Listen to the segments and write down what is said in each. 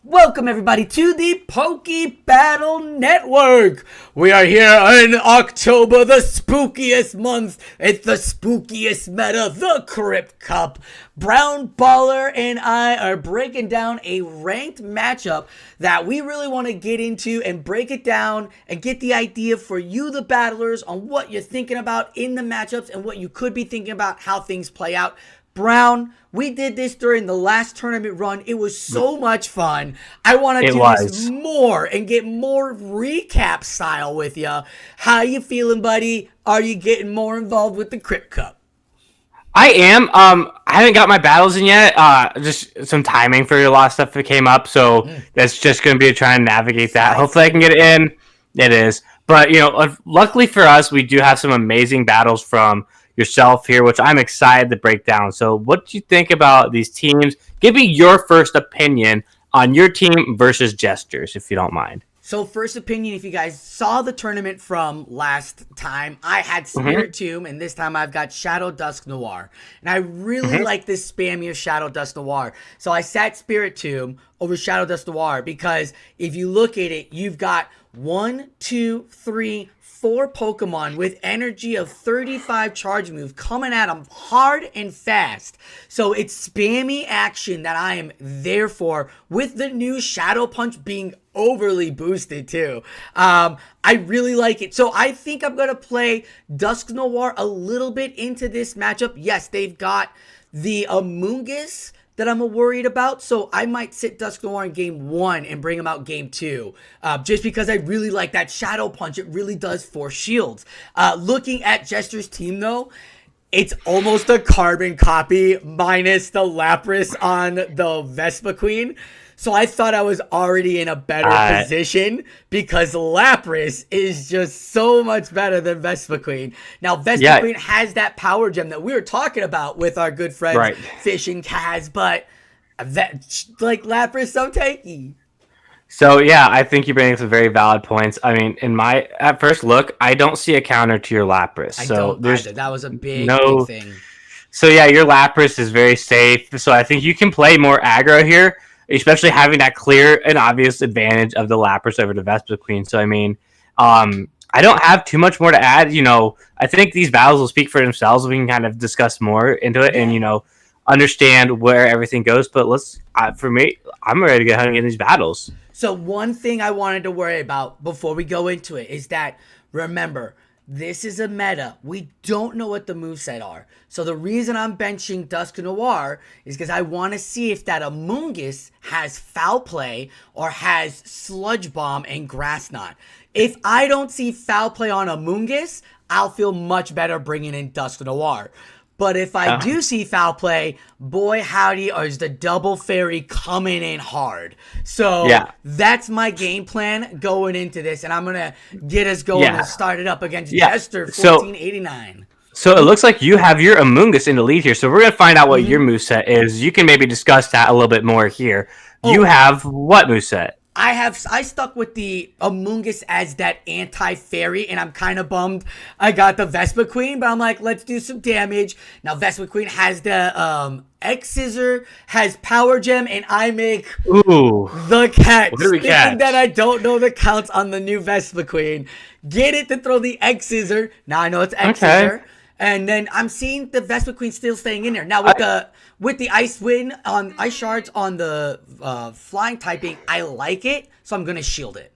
Welcome everybody to the Pokey Battle Network. We are here in October, the spookiest month. It's the spookiest meta, the Crypt Cup. Brownballer and I are breaking down a ranked matchup that we really want to get into and break it down and get the idea for you, the battlers, on what you're thinking about in the matchups and what you could be thinking about how things play out. Brown, we did this during the last tournament run. It was so much fun. I want to do this more and get more recap style with you. How you feeling, buddy? Are you getting more involved with the Crypt Cup? I am. I haven't got my battles in yet. Just some timing for a lot of stuff that came up, so that's just going to be trying to navigate that. Hopefully, I can get it in. It is, but luckily for us, we do have some amazing battles from yourself here, which I'm excited to break down. So what do you think about these teams? Give me your first opinion on your team versus Jesters, if you don't mind. So first opinion, if you guys saw the tournament from last time, I had Spirit Tomb, and this time I've got Shadow Dusk Noir. And I really like this spammy of Shadow Dusk Noir. So I sat Spirit Tomb over Shadow Dusk Noir because if you look at it, you've got 1, 2, 3, 4 Pokemon with energy of 35 charge move coming at them hard and fast. So it's spammy action that I am there for, with the new Shadow Punch being overly boosted too. I really like it. So I think I'm going to play Dusk Noir a little bit into this matchup. Yes, they've got the Amoonguss that I'm worried about, so I might sit Dusk Noir in game 1 and bring him out game 2, just because I really like that Shadow Punch. It really does force shields. Looking at Jester's team though, it's almost a carbon copy minus the Lapras on the Vespiquen. So I thought I was already in a better position because Lapras is just so much better than Vespiquen. Now, Vespiquen has that power gem that we were talking about with our good friends Fish and Kaz, but that, like, Lapras so tanky. So, yeah, I think you're bringing some very valid points. I mean, at first look, I don't see a counter to your Lapras. I don't either. That was a big thing. So, yeah, your Lapras is very safe. So I think you can play more aggro here, especially having that clear and obvious advantage of the Lapras over the Vespiquen. So, I mean, I don't have too much more to add. I think these battles will speak for themselves. We can kind of discuss more into it and, understand where everything goes. But for me, I'm ready to go ahead and get these battles. So one thing I wanted to worry about before we go into it is that, remember, this is a meta. We don't know what the moveset are. So the reason I'm benching Dusk Noir is because I want to see if that Amoonguss has Foul Play or has Sludge Bomb and Grass Knot. If I don't see Foul Play on Amoonguss, I'll feel much better bringing in Dusk Noir. But if I do see Foul Play, boy howdy, is the Double Fairy coming in hard. So that's my game plan going into this, and I'm going to get us going and start it up against Jester 1489. So it looks like you have your Amoonguss in the lead here, so we're going to find out what your moveset is. You can maybe discuss that a little bit more here. You have what moveset? I stuck with the Amoonguss as that anti-fairy, and I'm kind of bummed I got the Vespiquen, but I'm like, let's do some damage. Now, Vespiquen has the X-Scissor, has Power Gem, and I make the catch. Thinking that I don't know the counts on the new Vespiquen. Get it to throw the X-Scissor. Now I know it's X-Scissor. And then I'm seeing the Vespiquen still staying in there. Now with the Ice Wind on Ice Shards on the flying typing, I like it, so I'm gonna shield it.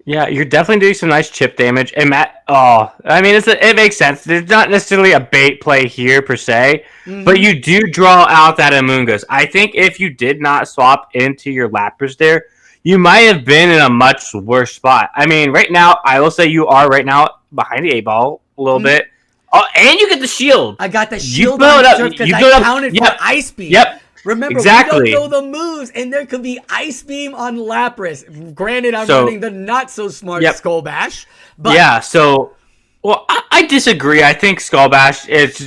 Yeah, you're definitely doing some nice chip damage. And it makes sense. There's not necessarily a bait play here per se, but you do draw out that Amoonguss. I think if you did not swap into your Lapras there, you might have been in a much worse spot. I mean, right now, I will say you are right now behind the 8-ball a little bit. Oh, and you get the shield. I got the shield because I counted for Ice Beam. Yep. Remember, we don't know the moves, and there could be Ice Beam on Lapras. Granted, I'm running the not-so-smart Skull Bash. But I disagree. I think Skull Bash, it's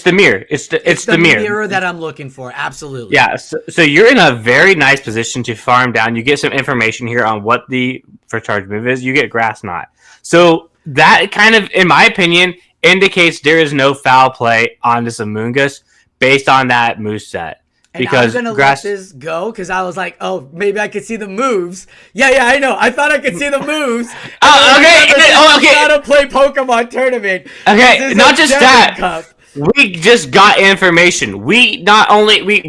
the mirror. It's the mirror that I'm looking for, absolutely. Yeah, so you're in a very nice position to farm down. You get some information here on what the first charge move is. You get Grass Knot. So that kind of, in my opinion, indicates there is no foul play on this Amoonguss based on that moveset. And I'm going to let this go because I was like, oh, maybe I could see the moves. Yeah, I know. I thought I could see the moves. Okay. How to play Pokemon tournament. Okay, not just that. Cup. We just got information. We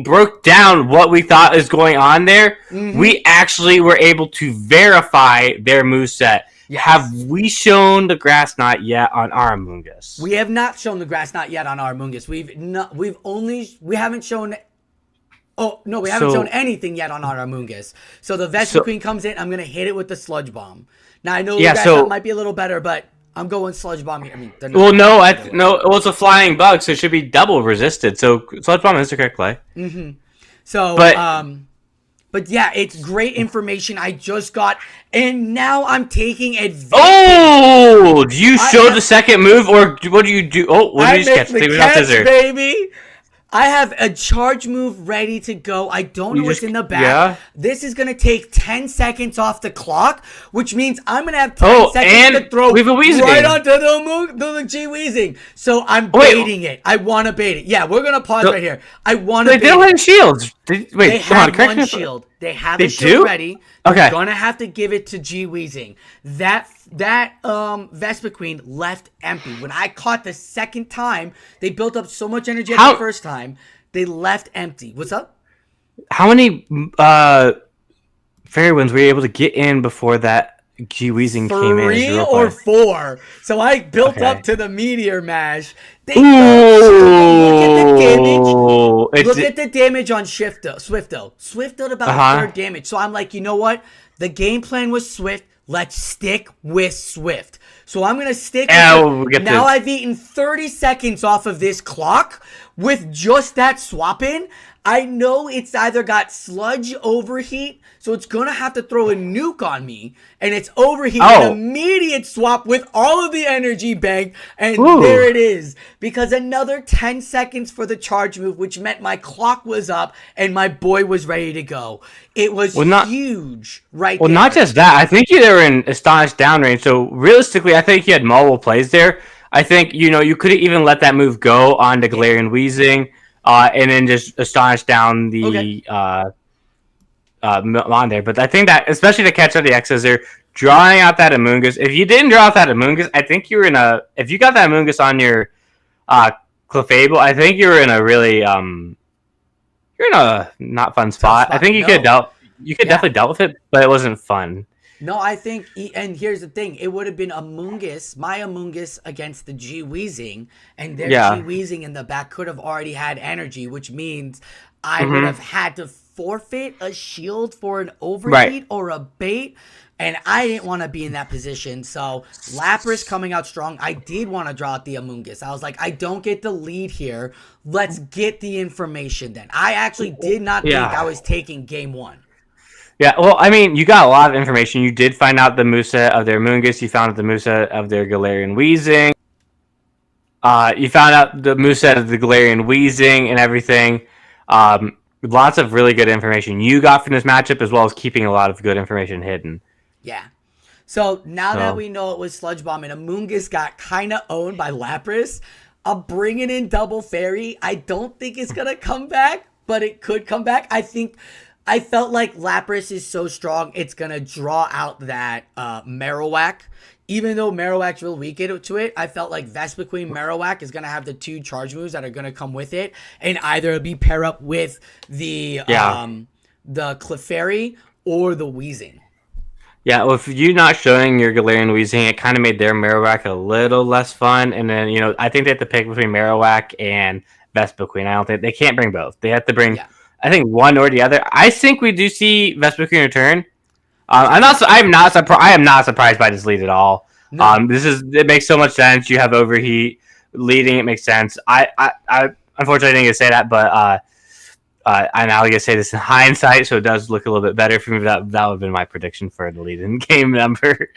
broke down what we thought is going on there. Mm-hmm. We actually were able to verify their moveset. Yes. Have we shown the grass knot yet on our Amoonguss? We have not shown the grass knot yet on our Amoonguss. We haven't shown. Oh no, we haven't shown anything yet on our Amoonguss. So the Vespiquen comes in. I'm gonna hit it with the Sludge Bomb. Now I know the grass knot might be a little better, but I'm going Sludge Bomb here. I mean, no, it was a flying bug, so it should be double resisted. So Sludge Bomb is the correct play. Mm-hmm. So, but yeah, it's great information I just got, and now I'm taking advantage. Oh, do you show the second move, or what do you do? Oh, what do you catch? The catch, baby. I have a charge move ready to go. I don't know what's in the back. Yeah. This is going to take 10 seconds off the clock, which means I'm going to have 10 seconds to throw right onto the G-Weezing. So I'm baiting it. I want to bait it. Yeah, we're going to pause right here. I want to bait it. They don't have shields. They have one shield. They have a shield ready. Okay. They're going to have to give it to G-Weezing. That Vespiquen left empty. When I caught the second time, they built up so much energy the first time, they left empty. What's up? How many Fairy Winds were you able to get in before that G-Weezing came in? 3 or 4. So I built up to the Meteor Mash. Look at the damage on Swifto. Swifto about 3rd damage. So I'm like, you know what? The game plan was Swift. Let's stick with Swift. So I'm going to stick with now I've eaten 30 seconds off of this clock with just that swap in. I know it's either got Sludge Overheat, so it's going to have to throw a nuke on me, and it's Overheat, an immediate swap with all of the energy bank, and there it is. Because another 10 seconds for the charge move, which meant my clock was up, and my boy was ready to go. It was huge there. Well, not just that. I think they were in Astonished downrange, so realistically, I think he had multiple plays there. I think, you could have even let that move go on to Galarian Weezing. And then just Astonish down the on there. But I think that, especially to catch up the X's, they're drawing out that Amoonguss. If you didn't draw out that Amoonguss, I think you were if you got that Amoonguss on your Clefable, I think you were in a really you're in a not fun spot. I think you could definitely dealt with it, but it wasn't fun. No, I think, and here's the thing, it would have been my Amoonguss against the G-Weezing, and their G-Weezing in the back could have already had energy, which means I would have had to forfeit a shield for an overheat or a bait, and I didn't want to be in that position. So Lapras coming out strong. I did want to draw out the Amoonguss. I was like, I don't get the lead here. Let's get the information then. I actually did not think I was taking game 1. Yeah, well, I mean, you got a lot of information. You did find out the moveset of their Amoonguss. You found out the moveset of their Galarian Weezing. You found out the moveset of the Galarian Weezing and everything. Lots of really good information you got from this matchup, as well as keeping a lot of good information hidden. Yeah. So now that we know it was Sludge Bomb and Amoonguss got kind of owned by Lapras, I'm bringing in Double Fairy. I don't think it's going to come back, but it could come back. I felt like Lapras is so strong, it's going to draw out that Marowak. Even though Marowak's real weak to it, I felt like Vespiquen Marowak is going to have the 2 charge moves that are going to come with it, and either be pair up with the Clefairy or the Weezing. Yeah, well, if you're not showing your Galarian Weezing, it kind of made their Marowak a little less fun. And then, I think they have to pick between Marowak and Vespiquen. I don't think they can't bring both. They have to bring... Yeah. I think one or the other. I think we do see Vespiquen return. I am not surprised by this lead at all. No. It makes so much sense. You have Overheat leading. It makes sense. I unfortunately didn't get to say that, but I'm now going to say this in hindsight, so it does look a little bit better for me. That would have been my prediction for the lead in game number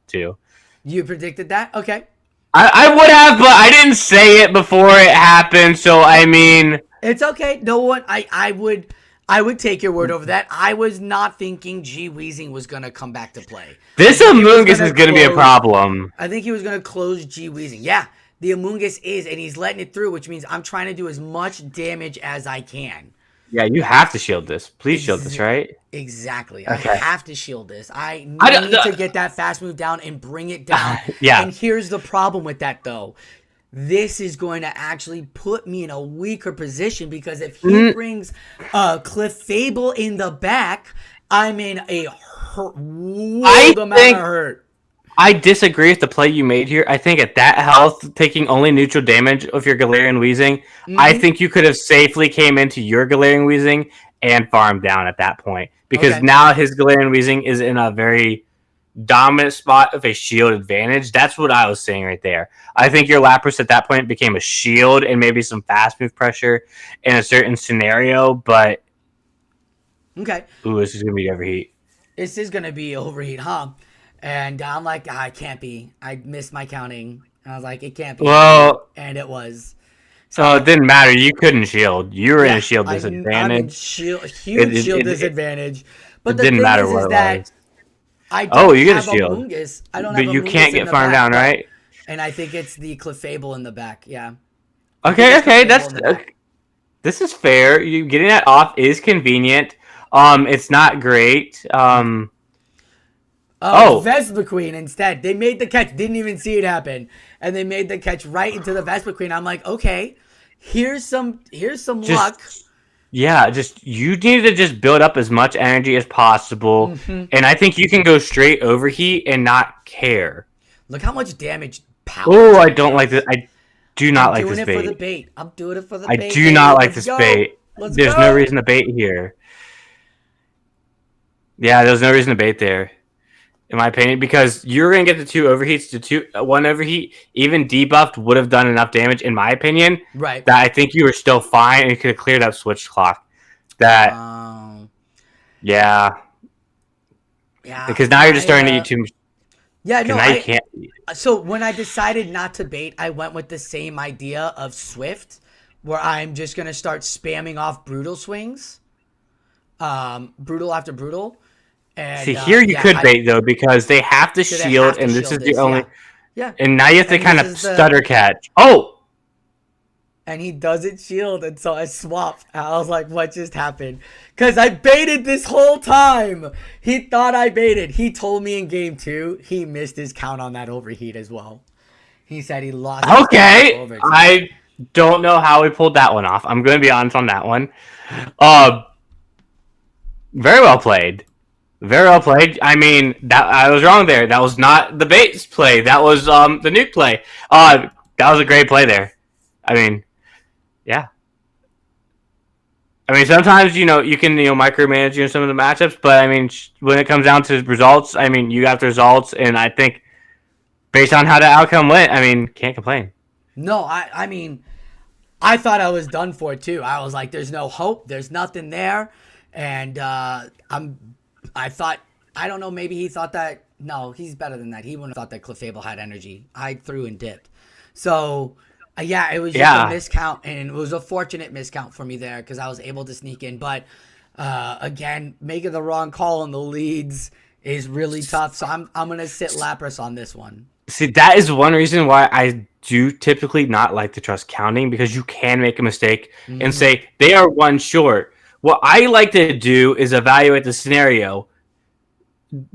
2. You predicted that? Okay. I would have, but I didn't say it before it happened. So I mean. It's okay. No one. I would take your word over that. I was not thinking G-Weezing was going to come back to play. This Amoonguss is going to be a problem. I think he was going to close G-Weezing. Yeah, the Amoonguss is, and he's letting it through, which means I'm trying to do as much damage as I can. Yeah, you have to shield this. Please shield this, right? Exactly. I Okay. have to shield this. I I don't- need to get that fast move down and bring it down. Yeah. And here's the problem with that, though. This is going to actually put me in a weaker position because if he brings Cliff Fable in the back, I'm in a world amount of hurt. I disagree with the play you made here. I think at that health, taking only neutral damage of your Galarian Wheezing, I think you could have safely came into your Galarian Wheezing and farmed down at that point. Because now his Galarian Wheezing is in a very dominant spot of a shield advantage. That's what I was saying right there. I think your Lapras at that point became a shield and maybe some fast move pressure in a certain scenario, but... Okay. Ooh, this is going to be overheat. This is going to be overheat, huh? And I'm like, it can't be. I missed my counting. I was like, it can't be. Well... And it was. So it didn't matter. You couldn't shield. You were in a shield disadvantage. I'm in huge shield disadvantage. But the didn't thing matter is what it that was. I don't you get have a shield. Amoonguss. I don't but have you Amoonguss can't get farmed down, right? And I think it's the Clefable in the back. Yeah. Okay. This is fair. You getting that off is convenient. It's not great. Vespiquen instead. They made the catch. Didn't even see it happen, and they made the catch right into the Vespiquen. I'm like, okay, here's some luck. Yeah, you need to just build up as much energy as possible, and I think you can go straight overheat and not care. Look how much damage. Oh, I don't like this. I do not like this bait. I'm doing it for the bait. I'm doing it for the bait. I do not like this bait. There's no reason to bait here. Yeah, there's no reason to bait there, in my opinion, because you're going to get the 2 overheats. One overheat, even debuffed, would have done enough damage, in my opinion. Right. That I think you were still fine and could have cleared up switch clock. Yeah. Yeah. Because now you're just starting to eat too much. Yeah, no, I can't. So when I decided not to bait, I went with the same idea of Swift, where I'm just going to start spamming off brutal swings. Brutal after brutal. And, see, here you could bait, though, because they have to shield, and this is the only... Yeah. And now you have to kind of stutter catch. Oh! And he doesn't shield, and so I swapped. I was like, what just happened? Because I baited this whole time. He thought I baited. He told me in game 2 he missed his count on that overheat as well. He said he lost. Okay, I don't know how we pulled that one off. I'm going to be honest on that one. Very well played. Very well played. I mean, that I was wrong there. That was not the bait play. That was the nuke play. That was a great play there. I mean, yeah. I mean, sometimes, you can, micromanage, some of the matchups, but I mean, when it comes down to results, I mean, you got the results, and I think based on how the outcome went, I mean, can't complain. No, I mean, I thought I was done for too. I was like, there's no hope. There's nothing there. And I thought, I don't know, maybe he thought that, no, he's better than that. He wouldn't have thought that Clefable had energy. I threw and dipped. So, yeah, it was just a miscount, and it was a fortunate miscount for me there because I was able to sneak in. But, again, making the wrong call on the leads is really tough. So I'm going to sit Lapras on this one. See, that is one reason why I do typically not like to trust counting, because you can make a mistake and say they are 1 short. What I like to do is evaluate the scenario.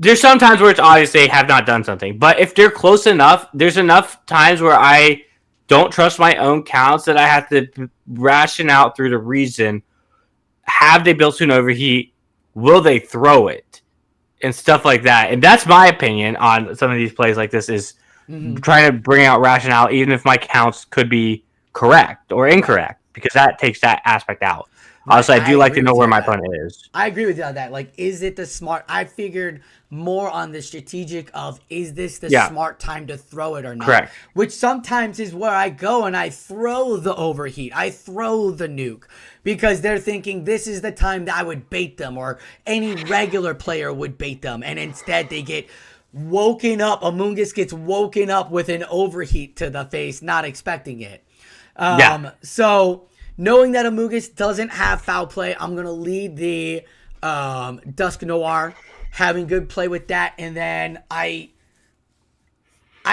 There's some times where it's obvious they have not done something, but if they're close enough, there's enough times where I don't trust my own counts that I have to ration out through the reason. Have they built to an overheat? Will they throw it? And stuff like that. And that's my opinion on some of these plays like this, is trying to bring out rationale, even if my counts could be correct or incorrect, because that takes that aspect out. Also, I do like to know where my opponent is. I agree with you on that. Like, is it the smart? I figured more on the strategic of, is this the smart time to throw it or not? Correct. Which sometimes is where I go and I throw the overheat. I throw the nuke because they're thinking this is the time that I would bait them, or any regular player would bait them. And instead they get woken up. Amoonguss gets woken up with an overheat to the face, not expecting it. So... knowing that Amoonguss doesn't have foul play, I'm going to lead the Dusk Noir, having good play with that. And then I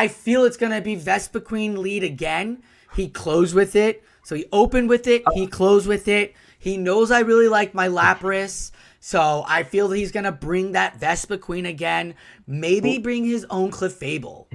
feel it's going to be Vespiquen lead again. He closed with it. So he opened with it. He closed with it. He knows I really like my Lapras. So I feel that he's going to bring that Vespa Queen again. Maybe bring his own Clefable.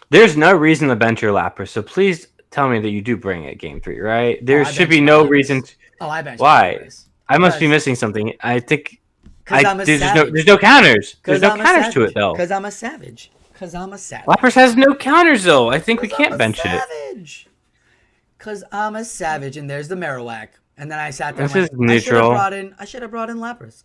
There's no reason to bench your Lapras, so please tell me that you do bring it game 3, right? There should be no reason. I bench Why? I must be missing something. I think there's no counters. There's no counters to it though. Because I'm a savage. Lapras has no counters though. I think we can't bench it. Because I'm a savage, and there's the Marowak. And then I sat there. This is neutral. I should have brought in Lapras.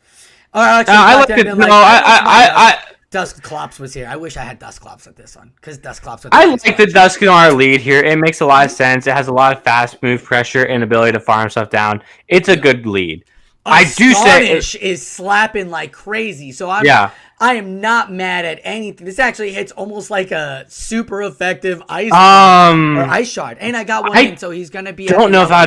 Dusclops was here. I wish I had Dusclops at this one, because Dusclops. I like the Dusknoir lead here. It makes a lot of sense. It has a lot of fast move pressure and ability to farm stuff down. It's a good lead. I do say is slapping like crazy. So I am not mad at anything. This actually hits almost like a super effective ice shard, and I got one in, so he's gonna be. I don't know if I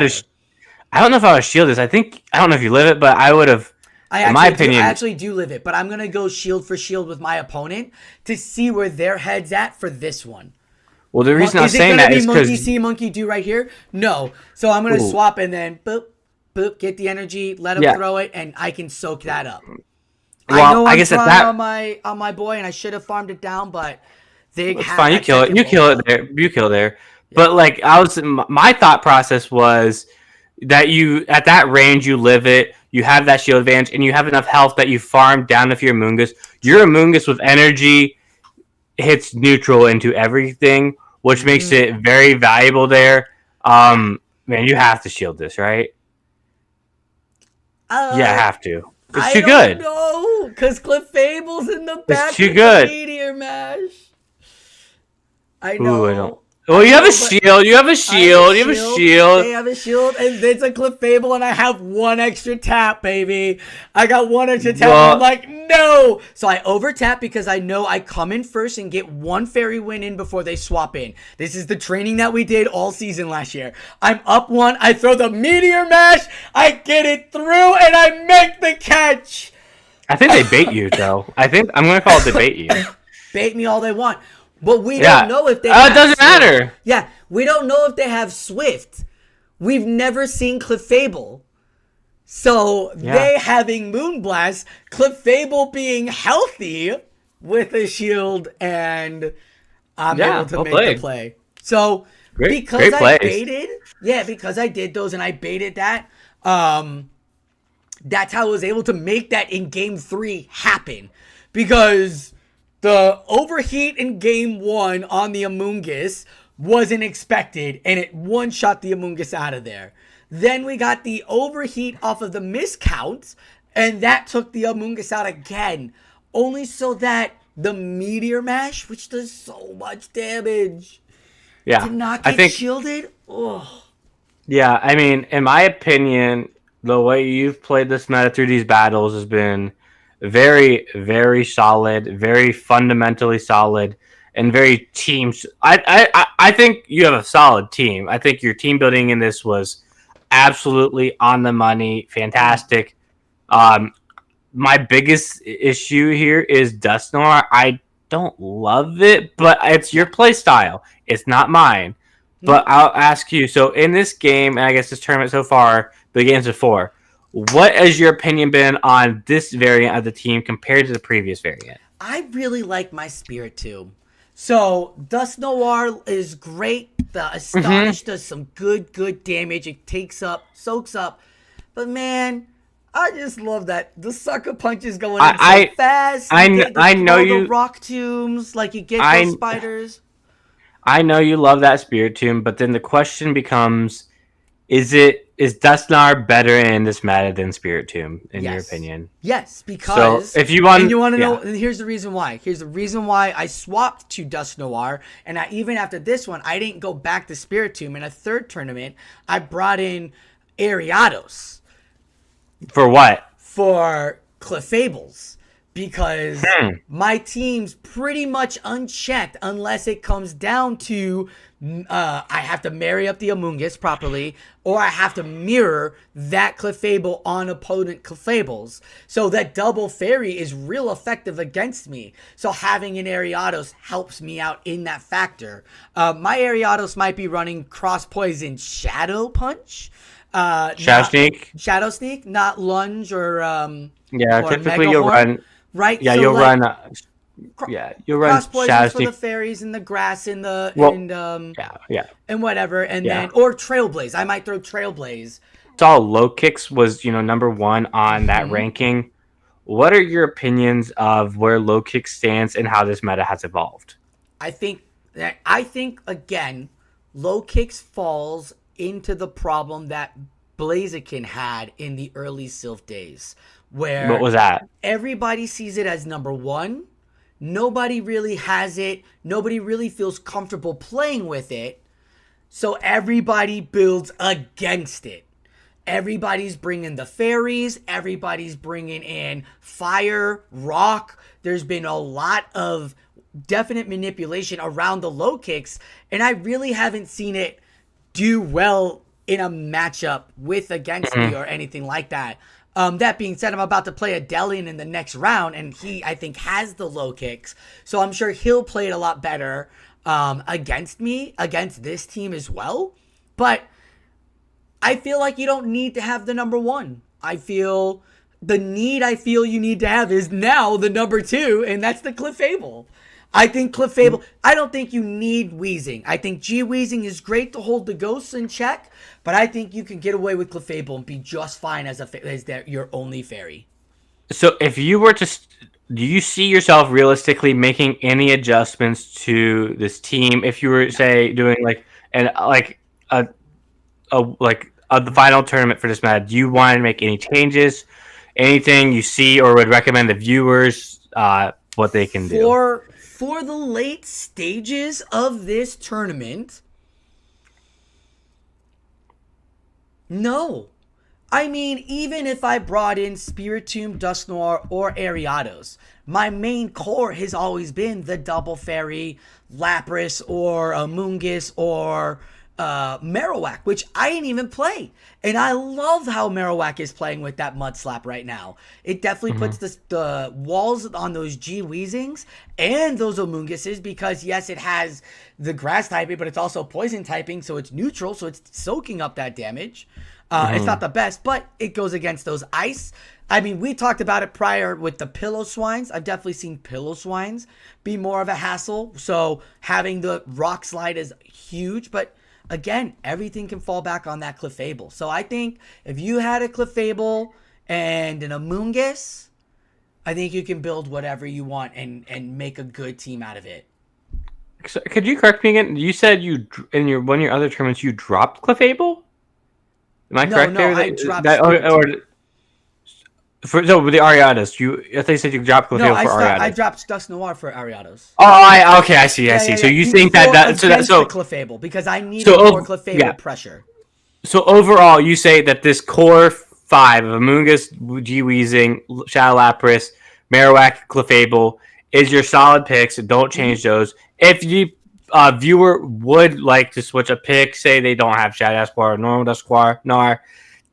would shield this. I don't know if you live it, but I would have. I actually do live it, but I'm going to go shield for shield with my opponent to see where their head's at for this one. Well, the reason I'm saying that is because... Monkey see, monkey do right here? No. So I'm going to swap and then boop, boop, get the energy, let him throw it, and I can soak that up. Well, I know I'm trying on my boy, and I should have farmed it down, but... It's fine, you kill it. You kill it there. You kill there. Yeah. But, like, my thought process was that at that range, you live it, you have that shield advantage, and you have enough health that you farm down if you're Amoonguss. Your Amoonguss with energy hits neutral into everything, which makes it very valuable there. Man, you have to shield this, right? Have to. It's too good. No, because Clefable's in the back. It's too good. Meteor Mash. I know. Ooh, I don't. Well, you have a shield. You have a shield. You have a shield. They have a shield, and it's a Clefable, and I have one extra tap, baby. I got one extra tap, and I'm like, no. So I over tap because I know I come in first and get one fairy win in before they swap in. This is the training that we did all season last year. I'm up one. I throw the Meteor Mash. I get it through, and I make the catch. I think they bait you, though. I'm going to call it they bait you. Bait me all they want. But we don't know if they have it doesn't matter. Yeah, we don't know if they have Swift. We've never seen Clefable. So they having Moonblast, Clefable being healthy with a shield, and I'm able to make the play. So because I did those and I baited that, that's how I was able to make that in game 3 happen. Because the overheat in game 1 on the Amoonguss wasn't expected, and it one-shot the Amoonguss out of there. Then we got the overheat off of the miscount, and that took the Amoonguss out again. Only so that the Meteor Mash, which does so much damage, did not get shielded. Oh. Yeah, I mean, in my opinion, the way you've played this meta through these battles has been very, very solid, very fundamentally solid, and very team. I think you have a solid team. I think your team building in this was absolutely on the money, fantastic. My biggest issue here is Dusknoir. I don't love it, but it's your play style. It's not mine. But I'll ask you. So in this game, and I guess this tournament so far, the games before, what has your opinion been on this variant of the team compared to the previous variant? I really like my Spiritomb. So, Dusknoir is great. The Astonish does some good damage. It soaks up. But man, I just love that. The Sucker Punch is going in so fast. I know you. The Rock Tombs, like you get those spiders. I know you love that Spiritomb, but then the question becomes, is Dusknoir better in this meta than Spiritomb, in your opinion? Yes, because... So, if you want... And you want to know... And here's the reason why. Here's the reason why I swapped to Dusknoir, and even after this one, I didn't go back to Spiritomb. In a third tournament, I brought in Ariados. For what? For Clefables. because my team's pretty much unchecked unless it comes down to I have to marry up the Amoonguss properly, or I have to mirror that Clefable on opponent Clefables. So that double fairy is real effective against me. So having an Ariados helps me out in that factor. My Ariados might be running Cross Poison Shadow Punch. Shadow Sneak, not Lunge or yeah, or typically Mega you'll Horn, run. right? Yeah, So you'll like, run. You'll run Cross Poison Shadow for the Sneak. fairies and the grass and the Yeah. and whatever, and Yeah. then or Trailblaze. I might throw Trailblaze. Saw low kicks was number one on that ranking. What are your opinions of where low kick stands and how this meta has evolved? I think again, low kicks falls into the problem that Blaziken had in the early Sylph days, where What was that? everybody sees it as number one. Nobody really has it. Nobody really feels comfortable playing with it. So everybody builds against it. Everybody's bringing the fairies. Everybody's bringing in fire, rock. There's been a lot of definite manipulation around the low kicks, and I really haven't seen it do well in a matchup with against me or anything like that. That being said, I'm about to play a Delian in the next round, and he, I think, has the low kicks. So I'm sure he'll play it a lot better against me, against this team as well. But I feel like you don't need to have the number one. I feel you need to have is now the number two, and that's the Clefable. I think Clefable, I don't think you need Wheezing. I think G-Wheezing is great to hold the ghosts in check, but I think you can get away with Clefable and be just fine as your only fairy. So if you were to, do you see yourself realistically making any adjustments to this team if you were, say, doing the final tournament for this meta? Do you want to make any changes? Anything you see or would recommend the viewers what they can do? For the late stages of this tournament, no. I mean, even if I brought in Spiritomb, Dusknoir, or Ariados, my main core has always been the double fairy, Lapras, or Amoonguss, or Marowak, which I didn't even play. And I love how Marowak is playing with that Mud Slap right now. It definitely puts the walls on those G-Weezings and those Amoongusses, because yes, it has the grass typing, but it's also poison typing, so it's neutral, so it's soaking up that damage. It's not the best, but it goes against those ice. I mean, we talked about it prior with the Pillow Swines. I've definitely seen Pillow Swines be more of a hassle, so having the Rock Slide is huge, but again, everything can fall back on that Clefable. So I think if you had a Clefable and an Amoonguss, I think you can build whatever you want and make a good team out of it. So, could you correct me again? You said in one of your other tournaments you dropped Clefable? Am I correct there? I dropped so with the Ariados, I think you said you dropped Clefable for Ariados. I dropped Dusknoir for Ariados. Oh, okay, I see. So you think that the Clefable, because I needed more Clefable pressure. So overall, you say that this core 5 of Amoonguss, G-Weezing, Shadow Lapras, Marowak, Clefable is your solid picks. Don't change those. If you viewer would like to switch a pick, say they don't have Shadow Dusknoir or normal Dusknoir,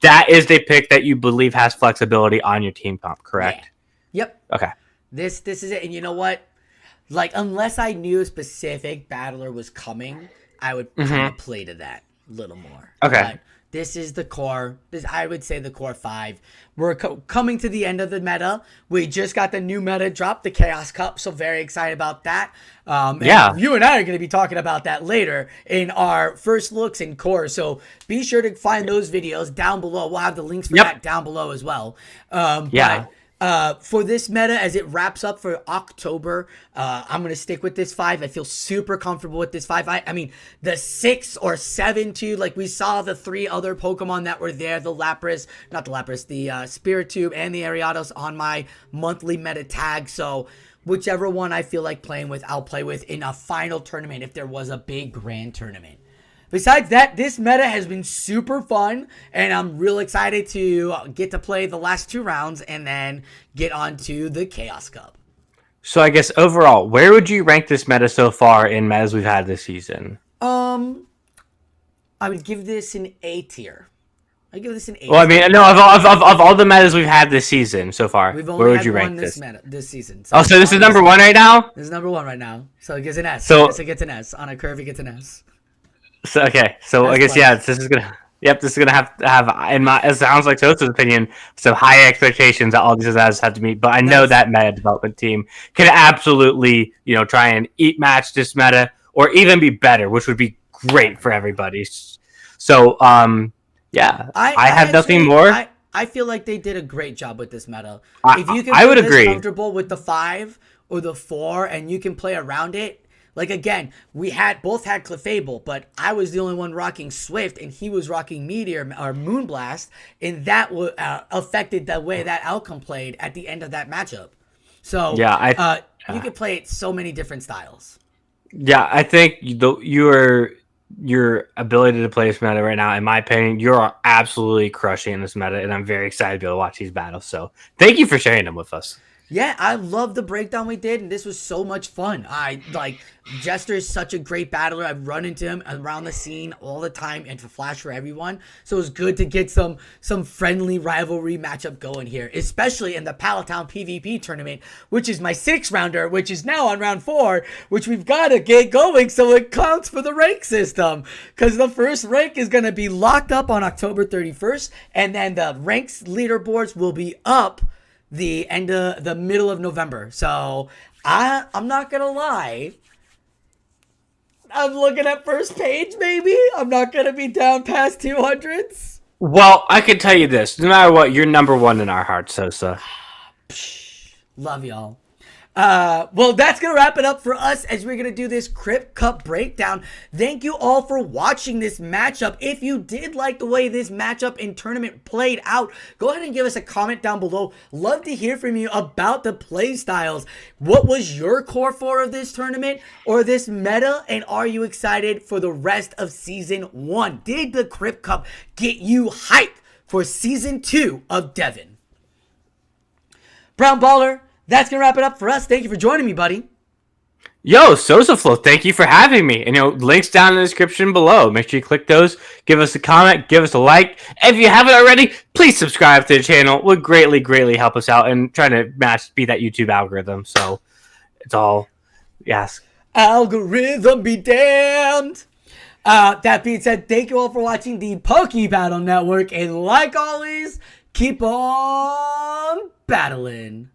that is the pick that you believe has flexibility on your team comp, correct? Yeah. Yep. Okay. This is it. And you know what? Like, unless I knew a specific battler was coming, I would kind of play to that a little more. Okay. But this is the core. I would say the core 5. We're coming to the end of the meta. We just got the new meta drop, the Chaos Cup, so very excited about that. You and I are going to be talking about that later in our first looks in core. So be sure to find those videos down below. We'll have the links for that down below as well. But for this meta, as it wraps up for October, I'm going to stick with this 5. I feel super comfortable with this 5. I mean, the 6 or 7 too, like we saw the 3 other Pokemon that were there, the Spiritomb and the Ariados on my monthly meta tag. So whichever one I feel like playing with, I'll play with in a final tournament if there was a big grand tournament. besides that, this meta has been super fun, and I'm real excited to get to play the last 2 rounds and then get on to the Chaos Cup. So I guess overall, where would you rank this meta so far in metas we've had this season? I would give this an A tier. I give this an 8. Well, I mean, no, of all the metas we've had this season so far, We've where only would had you one rank this? this season. So this is number 1 right now? This is number 1 right now. So it gets an S. So it gets an S. On a curve, it gets an S. So okay, so I guess this is gonna. Yep, this is gonna have to have, in my, it sounds like Sosa's opinion, some high expectations that all these guys have to meet. But I know that meta development team can absolutely, try and eat match this meta or even be better, which would be great for everybody. So, yeah, I have nothing more. I feel like they did a great job with this meta. If you can feel agree. Comfortable with the 5 or the 4 and you can play around it. Like, again, we both had Clefable, but I was the only one rocking Swift, and he was rocking Meteor or Moonblast, and that affected the way that outcome played at the end of that matchup. So, yeah, you could play it so many different styles. Yeah, I think your ability to play this meta right now, in my opinion, you're absolutely crushing this meta, and I'm very excited to be able to watch these battles. So, thank you for sharing them with us. Yeah, I love the breakdown we did, and this was so much fun. Jester is such a great battler. I've run into him around the scene all the time and to Flash for everyone. So it was good to get some friendly rivalry matchup going here, especially in the Palatown PvP tournament, which is my 6-rounder, which is now on round 4, which we've got to get going so it counts for the rank system. Because the first rank is going to be locked up on October 31st, and then the ranks leaderboards will be up the end of the middle of November. So I'm not gonna lie, I'm looking at first page. Maybe I'm not gonna be down past 200s. Well, I can tell you this: no matter what, you're number 1 in our hearts, Sosa. Love y'all. Well, that's going to wrap it up for us as we're going to do this Crypt Cup breakdown. Thank you all for watching this matchup. If you did like the way this matchup and tournament played out, go ahead and give us a comment down below. Love to hear from you about the play styles. What was your core 4 of this tournament or this meta? And are you excited for the rest of Season 1? Did the Crypt Cup get you hyped for Season 2 of Devon? Brownballer, that's going to wrap it up for us. Thank you for joining me, buddy. Yo, Sosaflo, thank you for having me. And, links down in the description below. Make sure you click those. Give us a comment. Give us a like. If you haven't already, please subscribe to the channel. It would greatly, greatly help us out and trying to beat that YouTube algorithm. So, it's all, yes. Algorithm be damned. That being said, thank you all for watching the Poke Battle Network. And like always, keep on battling.